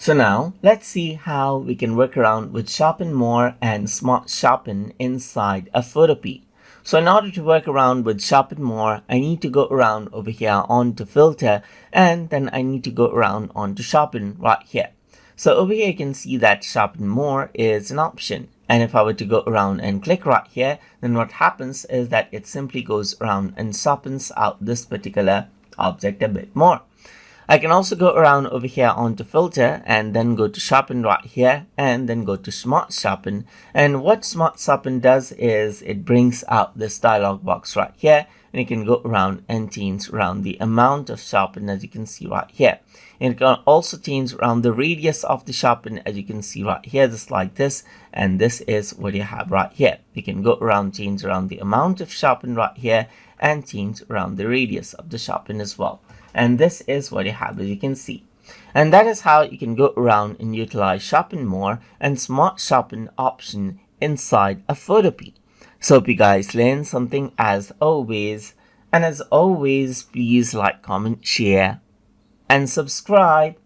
So now let's see how we can work around with Sharpen More and Smart Sharpen inside a Photopea. So in order to work around with Sharpen More, I need to go around over here onto Filter, and then I need to go around onto Sharpen right here. So over here you can see that Sharpen More is an option. And if I were to go around and click right here, then what happens is that it simply goes around and sharpens out this particular object a bit more. I can also go around over here onto Filter and then go to Sharpen right here and then go to Smart Sharpen. And what Smart Sharpen does is it brings out this dialog box right here, and you can go around and change around the amount of sharpen, as you can see right here. And you can also change around the radius of the sharpen, as you can see right here, just like this. And this is what you have right here. You can go around, change around the amount of sharpen right here, and change around the radius of the sharpen as well. And this is what you have, as you can see. And that is how you can go around and utilize Sharpen More and Smart Sharpen option inside a Photopea. So hope you guys learned something as always. And as always, please like, comment, share, and subscribe.